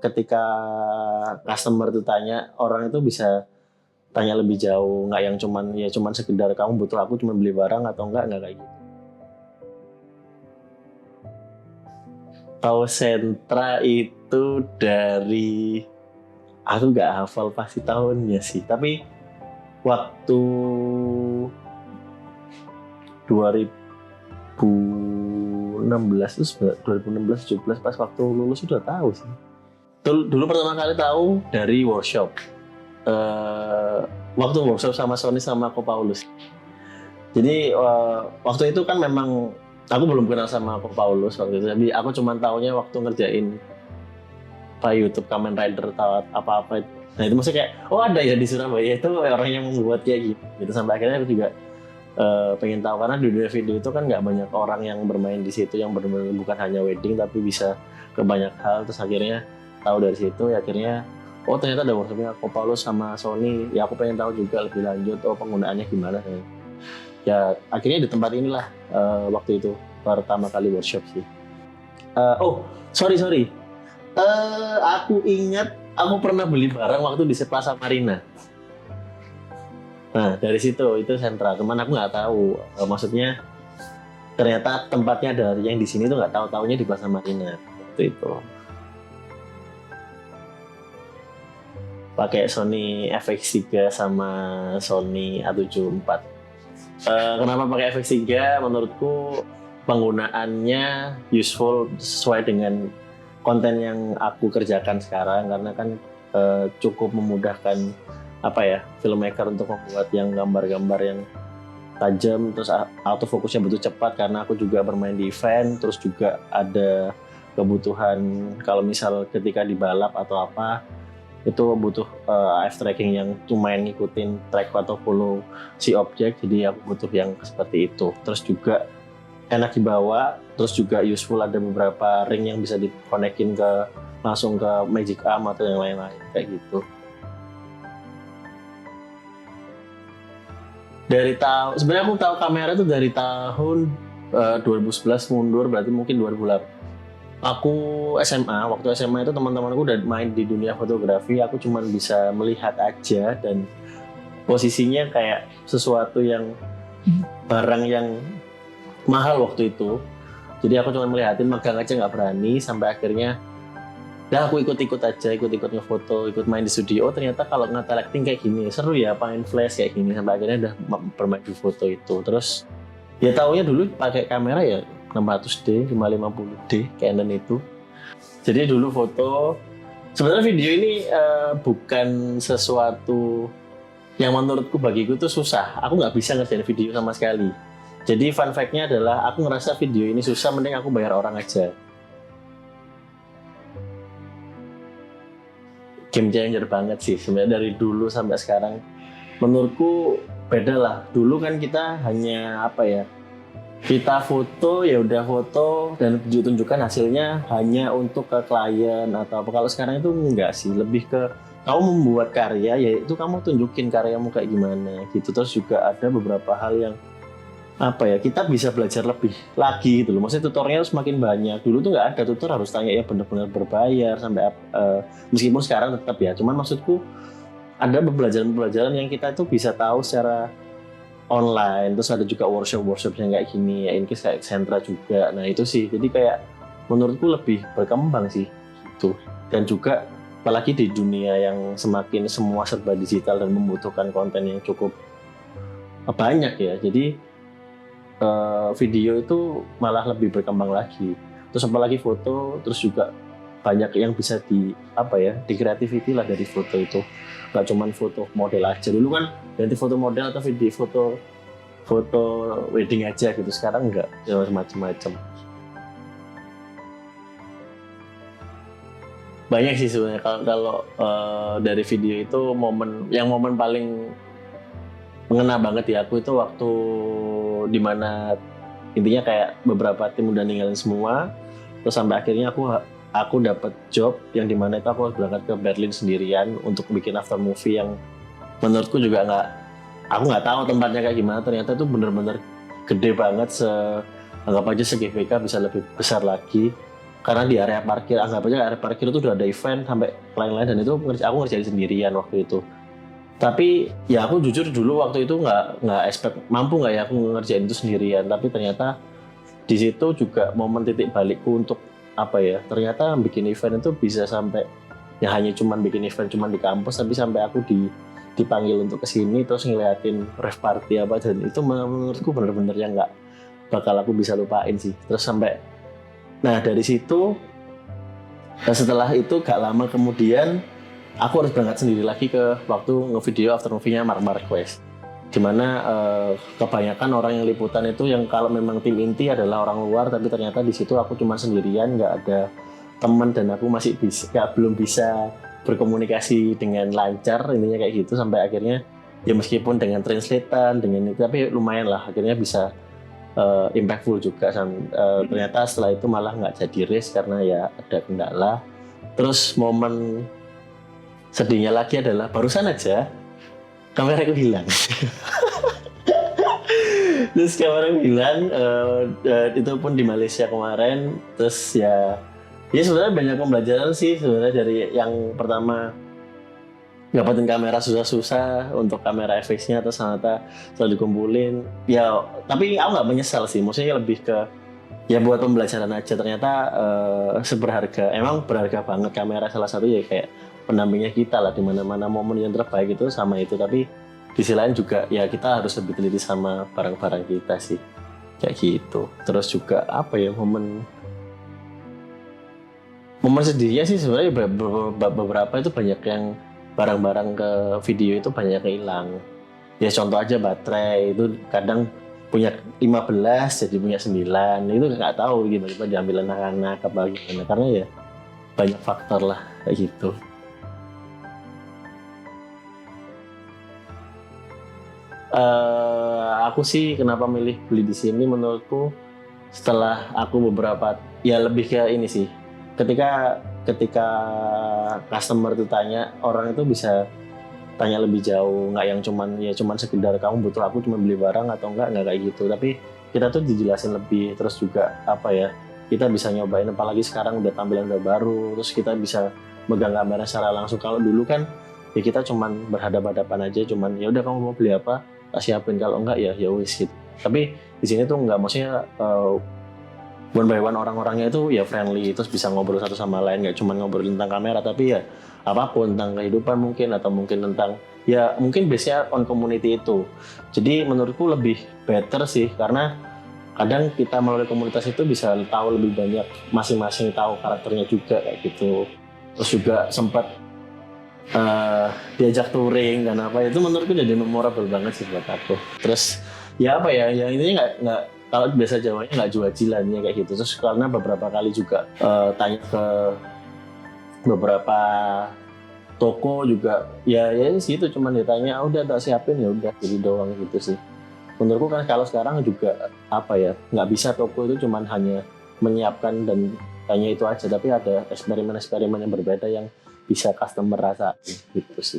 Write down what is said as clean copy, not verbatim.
ketika customer itu tanya, orang itu bisa tanya lebih jauh, nggak yang cuman sekedar kamu butuh aku cuma beli barang atau nggak kayak gitu. Tahu sentra itu dari aku nggak hafal pasti tahunnya sih, tapi waktu 2016 terus 2016-17 pas waktu lulus sudah tahu sih. Dulu pertama kali tahu dari workshop. Waktu workshop sama Sony sama Ko Paulus. Jadi waktu itu kan memang aku belum kenal sama Ko Paulus waktu itu. Tapi aku cuma taunya waktu ngerjain YouTube Kamen Rider atau apa-apa itu. Nah itu maksudnya kayak, oh ada ya di Surabaya itu orang yang membuat kayak gitu. Sampai akhirnya aku juga pengen tahu, karena di dunia video itu kan nggak banyak orang yang bermain di situ yang benar-benar bukan hanya wedding tapi bisa ke banyak hal. Terus akhirnya tahu dari situ, ya akhirnya oh ternyata ada workshopnya Ko Paulus sama Sony. Ya aku pengen tahu juga lebih lanjut, oh penggunaannya gimana. Ya akhirnya di tempat inilah waktu itu pertama kali workshop sih. Sorry. Aku ingat aku pernah beli barang waktu di Plaza Marina. Nah dari situ itu sentra. Cuman aku nggak tahu. Maksudnya ternyata tempatnya ada yang di sini tuh nggak tahu-taunya di Plaza Marina. Itu. Pakai Sony FX3 sama Sony A74. Kenapa pakai FX3? Menurutku penggunaannya useful sesuai dengan konten yang aku kerjakan sekarang, karena kan cukup memudahkan filmmaker untuk membuat yang gambar-gambar yang tajam, terus autofokusnya betul cepat karena aku juga bermain di event, terus juga ada kebutuhan kalau misal ketika dibalap atau apa itu butuh AF tracking yang lumayan ngikutin track atau follow si objek, jadi aku butuh yang seperti itu. Terus juga enak dibawa, terus juga useful, ada beberapa ring yang bisa dikonekin langsung ke Magic Arm atau yang lain-lain kayak gitu. Sebenarnya aku tahu kamera itu dari tahun 2011 mundur, berarti mungkin 2008. Aku waktu SMA itu teman-temanku udah main di dunia fotografi, aku cuma bisa melihat aja dan posisinya kayak sesuatu yang barang yang mahal waktu itu. Jadi aku cuma melihatin, megang aja nggak berani, sampai akhirnya aku ikut-ikut ngefoto, ikut main di studio. Oh ternyata kalau nge-collecting kayak gini seru ya, main flash kayak gini, sampai akhirnya udah bermain di foto itu. Terus ya taunya dulu pakai kamera ya 600D, 550D Canon itu. Jadi dulu foto. Sebenarnya video ini bukan sesuatu yang menurutku bagiku tuh susah. Aku nggak bisa ngerjain video sama sekali. Jadi fun fact-nya adalah aku ngerasa video ini susah, mending aku bayar orang aja. Game changer banget sih sebenarnya dari dulu sampai sekarang. Menurutku beda lah. Dulu kan kita hanya kita foto ya udah foto dan tunjukkan hasilnya hanya untuk ke klien atau apa. Kalau sekarang itu enggak sih, lebih ke kamu membuat karya, yaitu kamu tunjukin karyamu kayak gimana gitu. Terus juga ada beberapa hal yang kita bisa belajar lebih lagi gitu loh. Maksudnya tutorial semakin banyak. Dulu tuh nggak ada tutor, harus tanya ya benar-benar berbayar sampai meskipun sekarang tetap ya. Cuman maksudku ada pembelajaran yang kita itu bisa tahu secara online. Terus ada juga workshop yang kayak gini ya, in case kayak sentra juga. Nah itu sih, jadi kayak menurutku lebih berkembang sih gitu. Dan juga apalagi di dunia yang semakin semua serba digital dan membutuhkan konten yang cukup banyak ya. Jadi video itu malah lebih berkembang lagi. Terus apalagi foto, terus juga banyak yang bisa di creativity lah dari foto itu. Gak cuman foto model aja. Dulu kan ganti foto model atau video foto wedding aja gitu. Sekarang enggak, ya macam-macam. Banyak sih sebenarnya kalau dari video itu momen paling mengena banget di aku itu waktu dimana intinya kayak beberapa tim udah ninggalin semua, terus sampai akhirnya aku dapat job yang dimana itu aku harus berangkat ke Berlin sendirian untuk bikin after movie yang menurutku juga aku nggak tahu tempatnya kayak gimana. Ternyata itu bener-bener gede banget, anggap aja se-GVK, bisa lebih besar lagi. karena di area parkir, anggap aja area parkir itu udah ada event sampai lain-lain, dan itu aku ngerjain sendirian waktu itu. Tapi ya aku jujur dulu waktu itu nggak expect mampu nggak ya aku ngerjain itu sendirian. Tapi ternyata di situ juga momen titik balikku untuk apa ya, ternyata bikin event itu bisa sampai ya hanya cuman bikin event cuman di kampus, tapi sampai aku dipanggil untuk kesini terus ngeliatin rave party apa, dan itu menurutku bener-bener yang nggak bakal aku bisa lupain sih. Terus sampai nah dari situ, setelah itu gak lama kemudian aku harus berangkat sendiri lagi ke waktu ngevideo after movie-nya Marc Marquez, dimana kebanyakan orang yang liputan itu yang kalau memang tim inti adalah orang luar, tapi ternyata di situ aku cuma sendirian, nggak ada teman, dan aku masih belum bisa berkomunikasi dengan lancar, intinya kayak gitu. Sampai akhirnya ya meskipun dengan translatean dengan itu, tapi lumayan lah akhirnya bisa impactful juga. Ternyata setelah itu malah nggak jadi race karena ya ada kendala. Terus momen sedihnya lagi adalah barusan aja kameraku hilang. Terus kameraku hilang, itu pun di Malaysia kemarin. Terus ya sebenarnya banyak pembelajaran sih sebenarnya. Dari yang pertama, dapatin kamera susah-susah untuk kamera FX-nya, terus ternyata setelah dikumpulin ya, tapi aku nggak menyesal sih, maksudnya lebih ke ya buat pembelajaran aja. Ternyata emang berharga banget kamera, salah satu ya kayak pendampingnya kita lah di mana-mana. Momen yang terbaik itu sama itu, tapi di sisi lain juga ya kita harus lebih teliti sama barang-barang kita sih, kayak gitu. Terus juga apa ya, momen sedihnya sih sebenarnya beberapa itu banyak yang barang-barang ke video itu banyak yang hilang. Ya contoh aja baterai itu kadang punya 15 jadi punya 9, itu nggak tahu gimana diambil anak-anak apa gimana, karena ya banyak faktor lah kayak gitu. Aku sih kenapa milih beli di sini, menurutku setelah aku beberapa ya lebih ke ini sih, ketika customer itu tanya, orang itu bisa tanya lebih jauh, nggak yang cuman sekedar kamu butuh aku cuma beli barang atau nggak kayak gitu. Tapi kita tuh dijelasin lebih, terus juga apa ya, kita bisa nyobain, apalagi sekarang udah tampilan udah baru, terus kita bisa megang kamera secara langsung. Kalau dulu kan ya kita cuman berhadapan-hadapan aja, cuman ya udah kamu mau beli apa tak siapin, kalau enggak ya wis gitu. Tapi di sini tuh enggak, maksudnya one by one orang-orangnya itu ya friendly, terus bisa ngobrol satu sama lain, nggak cuma ngobrol tentang kamera, tapi ya apapun tentang kehidupan mungkin, atau mungkin tentang ya mungkin base-nya on community itu. Jadi menurutku lebih better sih, karena kadang kita melalui komunitas itu bisa tahu lebih banyak, masing-masing tahu karakternya juga kayak gitu. Terus juga sempat diajak touring dan apa, itu menurutku jadi memorable banget sih buat aku. Terus ya apa ya, yang intinya nggak, kalau biasa Jawanya nggak jual-jilannya kayak gitu. Terus karena beberapa kali juga tanya ke beberapa toko juga ya sih, itu cuman ditanya udah tak siapin ya udah jadi doang gitu sih. Menurutku kan kalau sekarang juga apa ya, nggak bisa toko itu cuman hanya menyiapkan dan hanya itu aja, tapi ada eksperimen-eksperimen yang berbeda yang bisa customer rasain gitu sih.